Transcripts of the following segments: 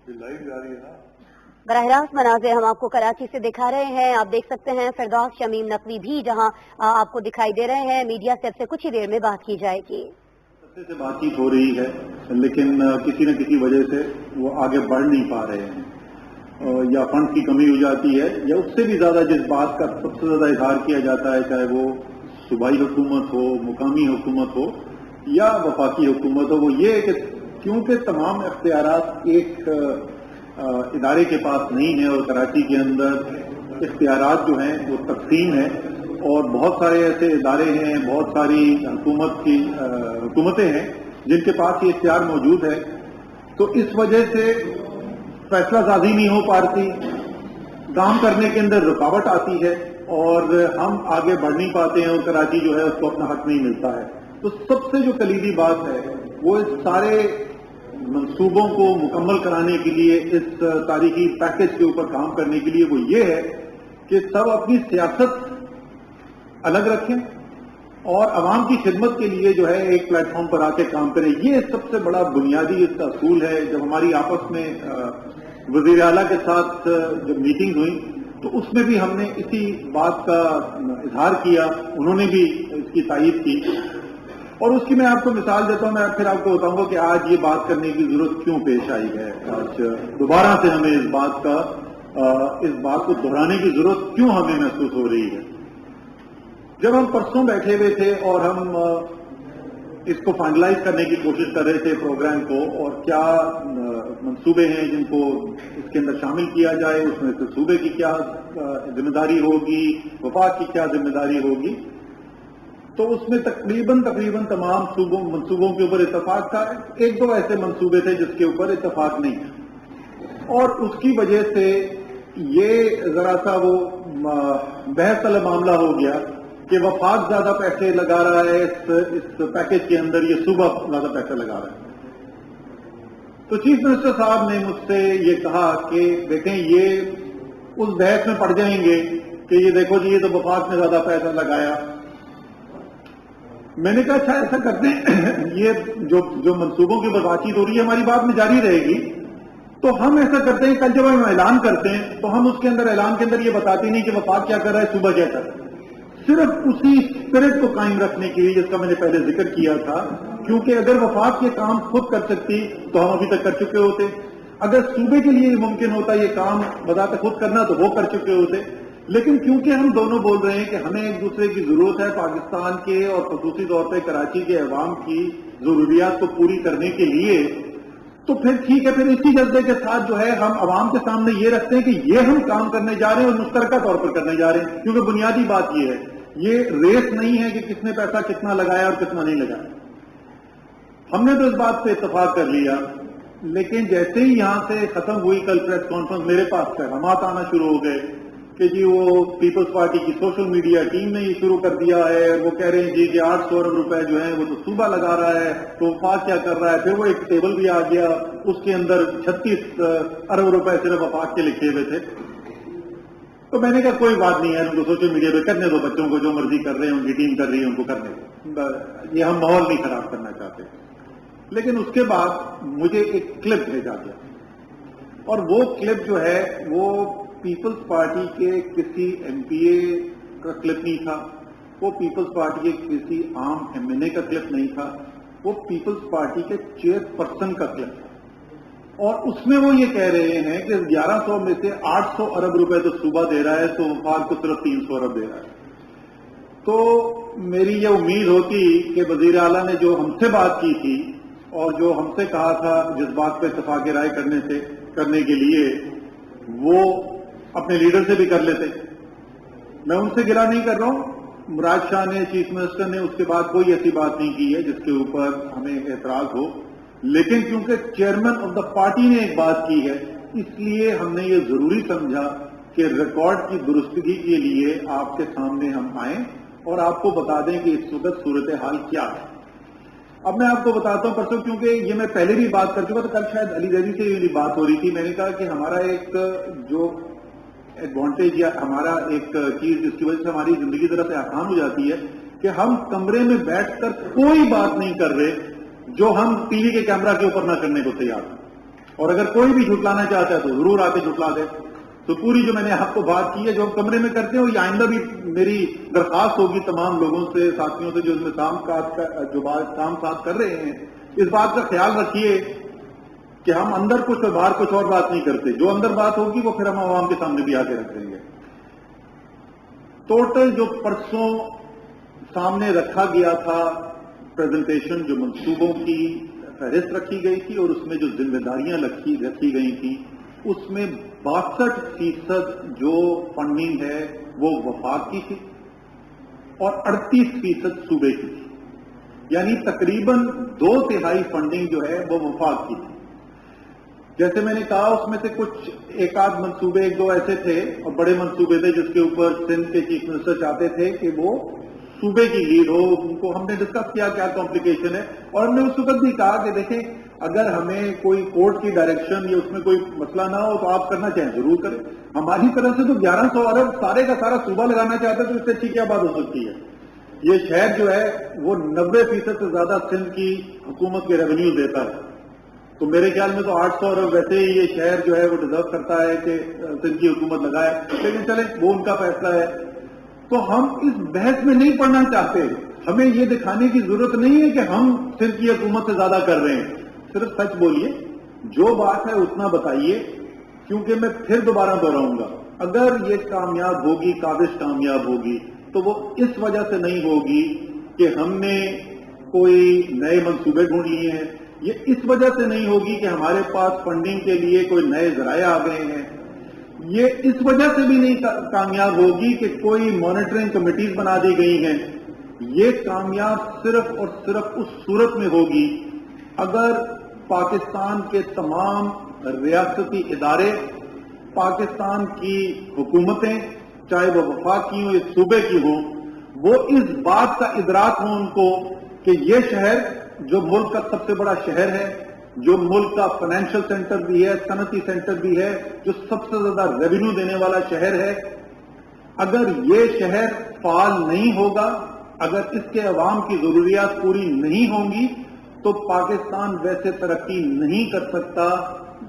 براہ راست مناظر ہم آپ کو کراچی سے دکھا رہے ہیں. آپ دیکھ سکتے ہیں فردوس شمیم نقوی بھی جہاں آپ کو دکھائی دے رہے ہیں. میڈیا سے اب سے کچھ ہی دیر میں بات کی جائے گی. سے بات چیت ہو رہی ہے لیکن کسی نہ کسی وجہ سے وہ آگے بڑھ نہیں پا رہے ہیں یا فنڈ کی کمی ہو جاتی ہے یا اس سے بھی زیادہ جس بات کا سب سے زیادہ اظہار کیا جاتا ہے چاہے وہ صوبائی حکومت ہو, مقامی حکومت ہو یا وفاقی حکومت ہو, وہ یہ ہے کہ کیونکہ تمام اختیارات ایک ادارے کے پاس نہیں ہیں اور کراچی کے اندر اختیارات جو ہیں وہ تقسیم ہے اور بہت سارے ایسے ادارے ہیں, بہت ساری حکومتیں ہیں جن کے پاس یہ اختیار موجود ہے, تو اس وجہ سے فیصلہ سازی نہیں ہو پاتی, کام کرنے کے اندر رکاوٹ آتی ہے اور ہم آگے بڑھ نہیں پاتے ہیں اور کراچی جو ہے اس کو اپنا حق نہیں ملتا ہے. تو سب سے جو کلیدی بات ہے وہ اس سارے منصوبوں کو مکمل کرانے کے لیے, اس تاریخی پیکج کے اوپر کام کرنے کے لیے وہ یہ ہے کہ سب اپنی سیاست الگ رکھیں اور عوام کی خدمت کے لیے جو ہے ایک پلیٹ فارم پر آ کے کام کریں. یہ سب سے بڑا بنیادی اس کا اصول ہے. جب ہماری آپس میں وزیر اعلیٰ کے ساتھ جب میٹنگ ہوئی تو اس میں بھی ہم نے اسی بات کا اظہار کیا, انہوں نے بھی اس کی تائید کی اور اس کی میں آپ کو مثال دیتا ہوں. میں پھر آپ کو بتاؤں گا کہ آج یہ بات کرنے کی ضرورت کیوں پیش آئی ہے, آج دوبارہ سے ہمیں اس بات کو دہرانے کی ضرورت کیوں ہمیں محسوس ہو رہی ہے. جب ہم پرسوں بیٹھے ہوئے تھے اور ہم اس کو فائنلائز کرنے کی کوشش کر رہے تھے پروگرام کو, اور کیا منصوبے ہیں جن کو اس کے اندر شامل کیا جائے, اس میں سے صوبے کی کیا ذمہ داری ہوگی, وفاق کی کیا ذمہ داری ہوگی, تو اس میں تقریباً تمام منصوبوں کے اوپر اتفاق تھا. ایک دو ایسے منصوبے تھے جس کے اوپر اتفاق نہیں تھا اور اس کی وجہ سے یہ ذرا سا وہ بحث والا معاملہ ہو گیا کہ وفاق زیادہ پیسے لگا رہا ہے اس پیکج کے اندر, یہ صوبہ زیادہ پیسے لگا رہا ہے. تو چیف منسٹر صاحب نے مجھ سے یہ کہا کہ دیکھیں یہ اس بحث میں پڑ جائیں گے کہ یہ دیکھو جی یہ تو وفاق نے زیادہ پیسہ لگایا. میں نے کہا اچھا ایسا کرتے ہیں, یہ جو منصوبوں کی بات چیت ہو رہی ہے ہماری بات میں جاری رہے گی, تو ہم ایسا کرتے ہیں کل جب ہم اعلان کرتے ہیں تو ہم اس کے اندر اعلان کے اندر یہ بتاتے نہیں کہ وفاق کیا کر رہا ہے, صوبہ کیا کر رہا ہے, صرف اسی اسپرٹ کو قائم رکھنے کے لیے جس کا میں نے پہلے ذکر کیا تھا. کیونکہ اگر وفاق یہ کام خود کر سکتی تو ہم ابھی تک کر چکے ہوتے, اگر صوبے کے لیے ممکن ہوتا یہ کام بذات خود کرنا تو وہ کر چکے ہوتے. لیکن کیونکہ ہم دونوں بول رہے ہیں کہ ہمیں ایک دوسرے کی ضرورت ہے پاکستان کے اور خصوصی طور پہ کراچی کے عوام کی ضروریات کو پوری کرنے کے لیے, تو پھر ٹھیک ہے, پھر اسی جذبے کے ساتھ جو ہے ہم عوام کے سامنے یہ رکھتے ہیں کہ یہ ہم کام کرنے جا رہے ہیں اور مشترکہ طور پر کرنے جا رہے ہیں. کیونکہ بنیادی بات یہ ہے, یہ ریس نہیں ہے کہ کس نے پیسہ کتنا لگایا اور کتنا نہیں لگایا. ہم نے تو اس بات پہ اتفاق کر لیا, لیکن جیسے ہی یہاں سے ختم ہوئی کل پریس کانفرنس, میرے پاس پیغامات آنا شروع ہو گئے کہ جی وہ پیپلز پارٹی کی سوشل میڈیا ٹیم نے یہ شروع کر دیا ہے, وہ کہہ رہے ہیں جی کہ 800 ارب روپے جو ہیں وہ تو صوبہ لگا رہا ہے, تو وفاق کیا کر رہا ہے. پھر وہ ایک ٹیبل بھی آ گیا, اس کے اندر 36 ارب روپے صرف وفاق کے لکھے ہوئے تھے. تو میں نے کہا کوئی بات نہیں ہے, ان کو سوشل میڈیا پہ کرنے دو, بچوں کو جو مرضی کر رہے ہیں, ان کی ٹیم کر رہی ہے, ان کو کرنے دو, یہ ہم ماحول نہیں خراب کرنا چاہتے. لیکن اس کے بعد مجھے ایک کلپ بھیجا گیا اور وہ کلپ جو ہے وہ پیپلز پارٹی کے کسی ایم پی اے کا کلپ نہیں تھا, وہ پیپلز پارٹی کے کسی عام ایم این اے کا کلپ نہیں تھا, وہ پیپلز پارٹی کے چیئر پرسن کا کلپ تھا. اور اس میں وہ یہ کہہ رہے ہیں کہ 1100 میں سے 800 ارب روپے تو صوبہ دے رہا ہے, تو وفاق کو صرف 300 ارب دے رہا ہے. تو میری یہ امید ہوتی کہ وزیر اعلیٰ نے جو ہم سے بات کی تھی اور جو ہم سے کہا تھا جس بات پہ اتفاق رائے کرنے کے لیے, وہ اپنے لیڈر سے بھی کر لیتے. میں ان سے گلہ نہیں کر رہا ہوں, مراد شاہ نے, چیف منسٹر نے اس کے بعد کوئی ایسی بات نہیں کی ہے جس کے اوپر ہمیں اعتراض ہو, لیکن کیونکہ چیئرمین آف دا پارٹی نے ایک بات کی ہے اس لیے ہم نے یہ ضروری سمجھا کہ ریکارڈ کی درستگی کے لیے آپ کے سامنے ہم آئیں اور آپ کو بتا دیں کہ اس وقت صورتحال کیا ہے. اب میں آپ کو بتاتا ہوں پرسوں, کیونکہ یہ میں پہلے بھی بات کر چکا, تو کل شاید علی زیدی سے یہ بات ہو رہی تھی. میں نے کہا کہ ہمارا ایک جو ایڈوانٹیج یا ہمارا ایک چیز جس کی وجہ سے ہماری زندگی ذرا سے آسان ہو جاتی ہے کہ ہم کمرے میں بیٹھ کر کوئی بات نہیں کر رہے جو ہم ٹی وی کے کیمرہ کے اوپر نہ کرنے کو تیار ہیں. اور اگر کوئی بھی جھٹلانا چاہتا ہے تو ضرور آ کے جھٹلا دے. تو پوری جو میں نے آپ کو بات کی ہے جو ہم کمرے میں کرتے ہیں اور یہ آئندہ بھی میری درخواست ہوگی تمام لوگوں سے, ساتھیوں سے جو اس میں کام ساتھ کر رہے ہیں, اس بات کا خیال رکھیے کہ ہم اندر کچھ اور باہر کچھ اور بات نہیں کرتے. جو اندر بات ہوگی وہ پھر ہم عوام کے سامنے بھی آ کے رکھ دیں گے. ٹوٹل جو پرسوں سامنے رکھا گیا تھا پریزنٹیشن, جو منصوبوں کی فہرست رکھی گئی تھی اور اس میں جو ذمہ داریاں رکھی گئی تھی, اس میں 62% جو فنڈنگ ہے وہ وفاق کی تھی اور 38% صوبے کی تھی. یعنی تقریباً 2/3 فنڈنگ جو ہے وہ وفاق کی تھی. جیسے میں نے کہا اس میں سے کچھ ایک آدھ منصوبے ایک دو ایسے تھے اور بڑے منصوبے تھے جس کے اوپر سندھ کے چیف منسٹر چاہتے تھے کہ وہ صوبے کی لیڈ ہو. ان کو ہم نے ڈسکس کیا کیا کمپلیکیشن ہے اور ہم نے اس وقت بھی کہا کہ دیکھیں اگر ہمیں کوئی کورٹ کی ڈائریکشن یا اس میں کوئی مسئلہ نہ ہو تو آپ کرنا چاہیں ضرور کریں. ہماری طرف سے تو 1100 ارب سارے کا سارا صوبہ لگانا چاہتے تو اس سے اچھی کیا بات ہو سکتی ہے. یہ شہر جو ہے وہ 90% سے زیادہ سندھ کی حکومت کے ریونیو دیتا ہے. تو میرے خیال میں تو 800 ارب ویسے ہی یہ شہر جو ہے وہ ڈیزرو کرتا ہے کہ سندھ کی حکومت لگائے, لیکن چلیں وہ ان کا فیصلہ ہے. تو ہم اس بحث میں نہیں پڑنا چاہتے. ہمیں یہ دکھانے کی ضرورت نہیں ہے کہ ہم سندھ کی حکومت سے زیادہ کر رہے ہیں. صرف سچ بولیے, جو بات ہے اتنا بتائیے, کیونکہ میں پھر دوبارہ دہراؤں گا اگر یہ کامیاب ہوگی, کاوش کامیاب ہوگی تو وہ اس وجہ سے نہیں ہوگی کہ ہم نے کوئی نئے منصوبے ڈھونڈ لیے ہیں, یہ اس وجہ سے نہیں ہوگی کہ ہمارے پاس فنڈنگ کے لیے کوئی نئے ذرائع آ گئے ہیں, یہ اس وجہ سے بھی نہیں کامیاب ہوگی کہ کوئی مانیٹرنگ کمیٹیز بنا دی گئی ہیں. یہ کامیاب صرف اور صرف اس صورت میں ہوگی اگر پاکستان کے تمام ریاستی ادارے, پاکستان کی حکومتیں, چاہے وہ وفاق کی ہوں یا صوبے کی ہوں, وہ اس بات کا ادراک ہو ان کو کہ یہ شہر جو ملک کا سب سے بڑا شہر ہے, جو ملک کا فائنینشیل سینٹر بھی ہے, صنعتی سینٹر بھی ہے, جو سب سے زیادہ ریونیو دینے والا شہر ہے, اگر یہ شہر فعال نہیں ہوگا, اگر اس کے عوام کی ضروریات پوری نہیں ہوں گی تو پاکستان ویسے ترقی نہیں کر سکتا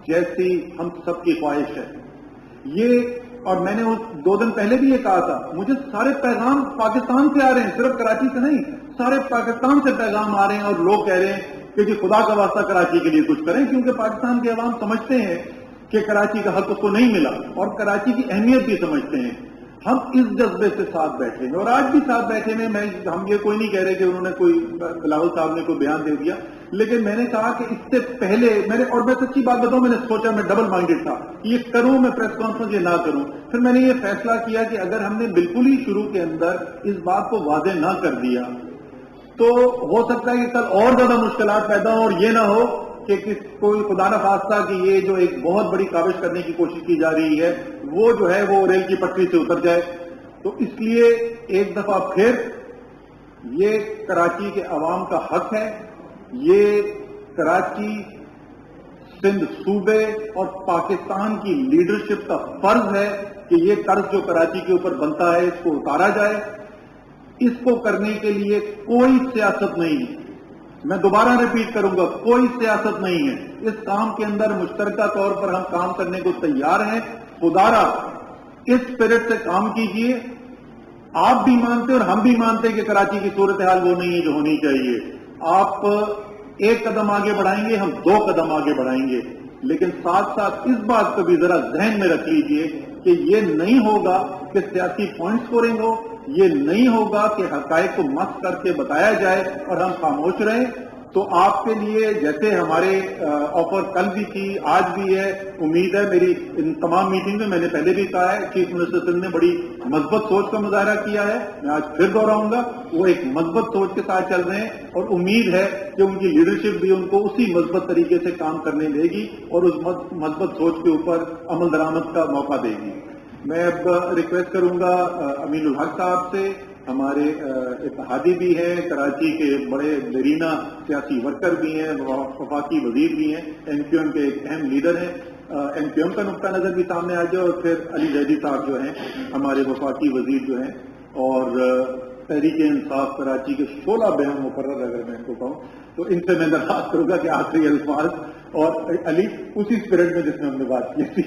جیسی ہم سب کی خواہش ہے. یہ اور میں نے 2 دن پہلے بھی یہ کہا تھا, مجھے سارے پیغام پاکستان سے آ رہے ہیں, صرف کراچی سے نہیں, سارے پاکستان سے پیغام آ رہے ہیں اور لوگ کہہ رہے ہیں کہ جی خدا کا واسطہ کراچی کے لیے کچھ کریں, کیونکہ پاکستان کے عوام سمجھتے ہیں کہ کراچی کا حق اس کو نہیں ملا اور کراچی کی اہمیت بھی سمجھتے ہیں. ہم اس جذبے سے ساتھ بیٹھے ہیں اور آج بھی ساتھ بیٹھے ہیں. ہم یہ کوئی نہیں کہہ رہے کہ انہوں نے کوئی بلاول صاحب نے کوئی بیان دے دیا, لیکن میں نے کہا کہ اس سے پہلے میں سچی بات بتاؤں, میں نے سوچا, میں ڈبل مائنڈڈ تھا, یہ کروں میں پریس کانفرنس یہ نہ کروں. پھر میں نے یہ فیصلہ کیا کہ اگر ہم نے بالکل ہی شروع کے اندر اس بات کو واضح نہ کر دیا تو ہو سکتا ہے کہ کل اور زیادہ مشکلات پیدا ہوں اور یہ نہ ہو کہ کوئی خدا نہ خواستہ کہ یہ جو ایک بہت بڑی کاوش کرنے کی کوشش کی جا رہی ہے وہ جو ہے وہ ریل کی پٹری سے اتر جائے. تو اس لیے ایک دفعہ پھر یہ کراچی کے عوام کا حق ہے, یہ کراچی, سندھ صوبے اور پاکستان کی لیڈرشپ کا فرض ہے کہ یہ قرض جو کراچی کے اوپر بنتا ہے اس کو اتارا جائے. اس کو کرنے کے لیے کوئی سیاست نہیں ہے, میں دوبارہ ریپیٹ کروں گا, کوئی سیاست نہیں ہے. اس کام کے اندر مشترکہ طور پر ہم کام کرنے کو تیار ہیں. خدارا اس اسپرٹ سے کام کیجئے. آپ بھی مانتے اور ہم بھی مانتے کہ کراچی کی صورتحال وہ نہیں ہے جو ہونی چاہیے. آپ 1 قدم آگے بڑھائیں گے, ہم 2 قدم آگے بڑھائیں گے, لیکن ساتھ ساتھ اس بات کو بھی ذرا ذہن میں رکھ لیجئے کہ یہ نہیں ہوگا کہ سیاسی پوائنٹ سکورنگ ہو, یہ نہیں ہوگا کہ حقائق کو مس کر کے بتایا جائے اور ہم خاموش رہیں. تو آپ کے لیے جیسے ہمارے آفر کل بھی تھی, آج بھی ہے, امید ہے میری ان تمام میٹنگ میں میں نے پہلے بھی کہا ہے چیف منسٹر سندھ نے بڑی مثبت سوچ کا مظاہرہ کیا ہے. میں آج پھر دہراؤں گا, وہ ایک مثبت سوچ کے ساتھ چل رہے ہیں اور امید ہے کہ ان کی لیڈرشپ بھی ان کو اسی مثبت طریقے سے کام کرنے دے گی اور اس مثبت سوچ کے اوپر عمل درآمد کا موقع دے گی. میں اب ریکویسٹ کروں گا امین الحق صاحب سے, ہمارے اتحادی بھی ہیں, کراچی کے بڑے دیرینہ سیاسی ورکر بھی ہیں, وفاقی وزیر بھی ہیں, این کیو ایم کے ایک اہم لیڈر ہیں. این کیو ایم کا نقطہ نظر بھی سامنے آ جائے اور پھر علی زیدی صاحب جو ہیں ہمارے وفاقی وزیر جو ہیں, اور تحریک انصاف کراچی کے 16 بیان مقرر اگر میں ان کو کہوں تو ان سے میں درخواست کروں گا کہ آخری الفاظ اور علی اسی اسپرٹ میں جس میں ہم نے بات کی تھی